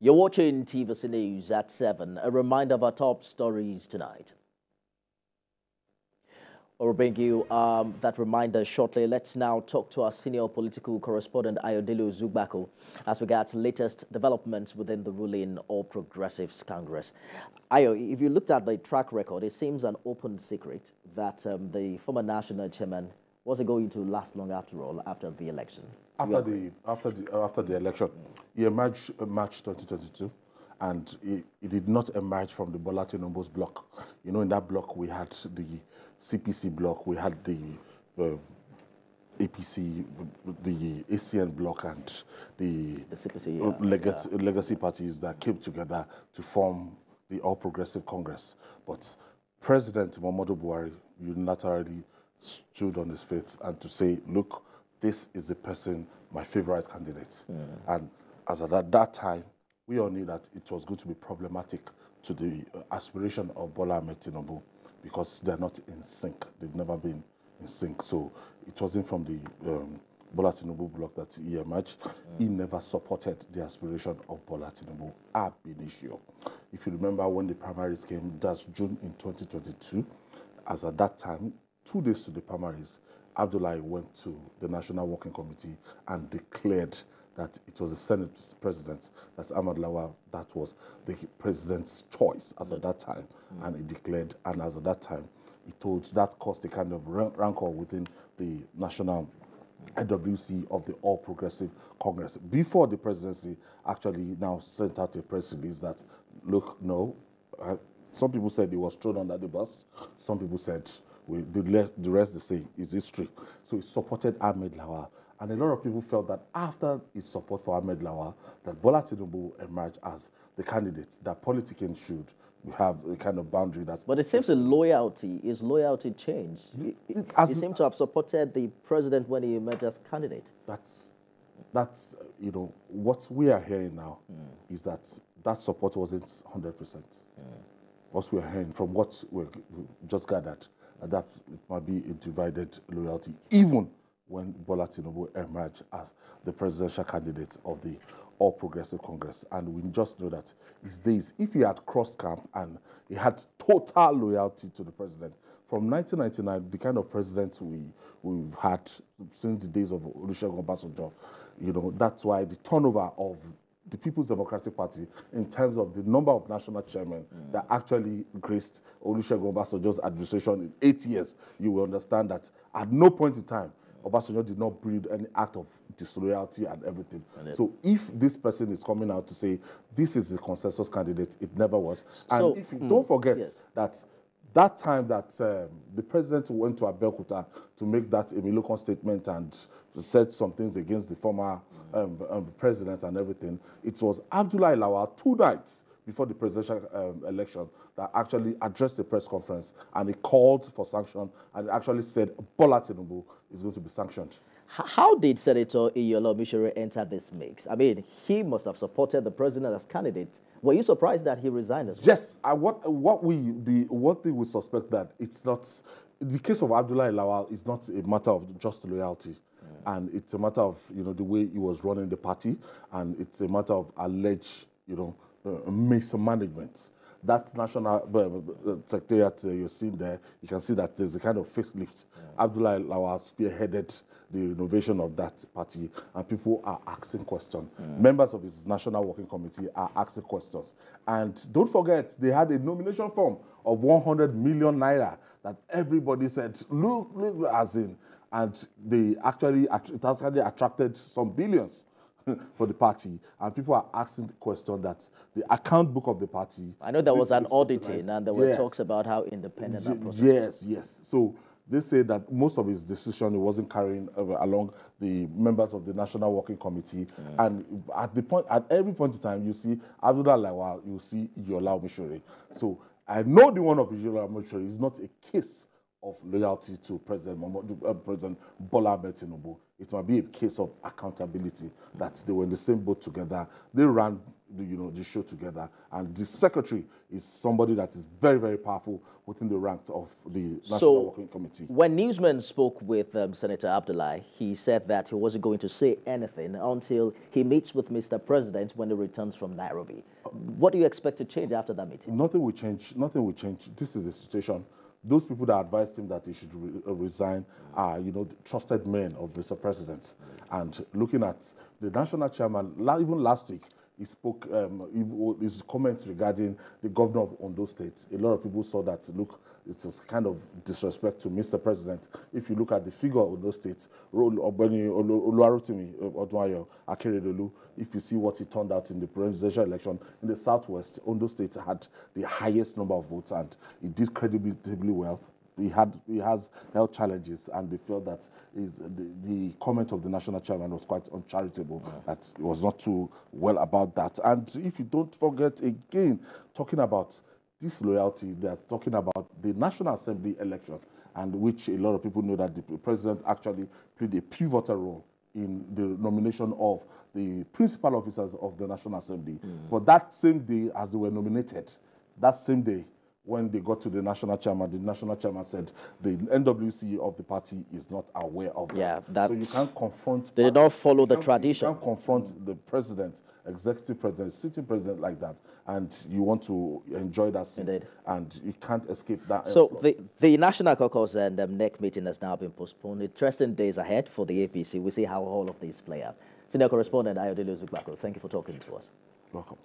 You're watching TVC News at 7. A reminder of our top stories tonight. We'll bring you that reminder shortly. Let's now talk to our senior political correspondent, Ayodele Ozugbakun, as we get latest developments within the ruling All Progressives Congress. Ayo, if you looked at the track record, it seems an open secret that the former national chairman wasn't going to last long after all, after the election. After the election, he emerged in March 2022, and he did not emerge from the Bola Tinubu's block. You know, in that block we had the CPC block, we had the APC, the ACN block, and the CPC, legacy parties that came together to form the All Progressive Congress. But President Muhammadu Buhari unilaterally stood on his faith and to say, look, this is the person, my favorite candidate. And as at that time, we all knew that it was going to be problematic to the aspiration of Bola Ahmed Tinubu because they're not in sync. They've never been in sync. So it wasn't from the Bola Tinubu block that he emerged. He never supported the aspiration of Bola Tinubu ab initio. If you remember when the primaries came, that's June in 2022, as at that time, 2 days to the primaries, Abdullahi went to the National Working Committee and declared that it was the Senate president, that's Ahmad Lawal, that was the president's choice as at that time. And he declared, and as at that time, he told, that caused a kind of rancor within the National IWC of the All Progressive Congress. Before the presidency actually now sent out a press release that, look, no, some people said he was thrown under the bus. Some people said, the rest they say is history. So he supported Ahmed Lawal. And a lot of people felt that after his support for Ahmed Lawal, that Bola Tinubu emerged as the candidate, that politicking should have a kind of boundary. But it seems his loyalty changed. He seemed to have supported the president when he emerged as candidate. That's you know, what we are hearing now is that support wasn't 100%. What we are hearing from what we just gathered, that it might be a divided loyalty, even when Bola Tinubu emerged as the presidential candidate of the All Progressive Congress. And we just know that these days, if he had crossed camp and he had total loyalty to the president, from 1999, the kind of president we've had since the days of Olusegun Obasanjo, you know, that's why the turnover of the People's Democratic Party, in terms of the number of national chairmen that actually graced Olusegun Obasanjo's administration in 8 years, you will understand that at no point in time, Obasanjo did not breed any act of disloyalty and everything. So if this person is coming out to say, this is the consensus candidate, it never was. And if you don't forget that time that the president went to Abeokuta to make that Emilokon statement and said some things against the former president and everything, it was Abdullahi Lawal 2 nights before the presidential election that actually addressed the press conference, and he called for sanction and actually said Bola Tinubu is going to be sanctioned. How did Senator Ayodele Ozugbakun enter this mix? I mean, he must have supported the president as candidate. Were you surprised that he resigned as well? Yes. What we suspect that it's not, the case of Abdullahi Lawal is not a matter of just loyalty. And it's a matter of, you know, the way he was running the party, and it's a matter of alleged, you know, mismanagement. That national secretariat you're seeing there, you can see that there's a kind of facelift. Abdullahi Lawal spearheaded the renovation of that party, and people are asking questions. Members of his National Working Committee are asking questions. And don't forget, they had a nomination form of 100 million naira that everybody said, look, as in, and it actually attracted some billions for the party, and people are asking the question that the account book of the party. I know there was an auditing, and there were talks about how independent that process was. Yes. So they say that most of his decision, he wasn't carrying along the members of the National Working Committee, and at every point in time, you see Abdullahi Lawal, you see Ayodele Ozugbakun. So I know the one of Ayodele Ozugbakun is not a case of loyalty to President Bola Ahmed Tinubu. It might be a case of accountability, that they were in the same boat together. They ran the show together, and the secretary is somebody that is very, very powerful within the ranks of the National Working Committee. When Newsman spoke with Senator Abdullahi, he said that he wasn't going to say anything until he meets with Mr. President when he returns from Nairobi. What do you expect to change after that meeting? Nothing will change. Nothing will change. This is the situation. Those people that advised him that he should resign are, the trusted men of Mr. President. And looking at the national chairman, even last week, he spoke his comments regarding the governor of Ondo State. A lot of people saw that, look, it was kind of disrespect to Mr. President. If you look at the figure of Ondo State, Oluwarotimi Odunayo Akeredolu, if you see what he turned out in the presidential election in the southwest, Ondo State had the highest number of votes, and he did creditably well. He has health challenges, and they felt that the comment of the national chairman was quite uncharitable, that it was not too well about that. And if you don't forget, again, talking about this loyalty, they are talking about the National Assembly election, and which a lot of people know that the president actually played a pivotal role in the nomination of the principal officers of the National Assembly. But that same day, as they were nominated, that same day, when they got to the national chairman said the NWC of the party is not aware of that. Yeah, so you can't confront... They did not follow the tradition. You can't confront the president, executive president, sitting president like that, and you want to enjoy that seat. Indeed. And you can't escape that. So the National Caucus and NEC meeting has now been postponed. Interesting days ahead for the APC. We'll see how all of these play out. Senior Correspondent Ayodele Ozugbakun, thank you for talking to us. Welcome.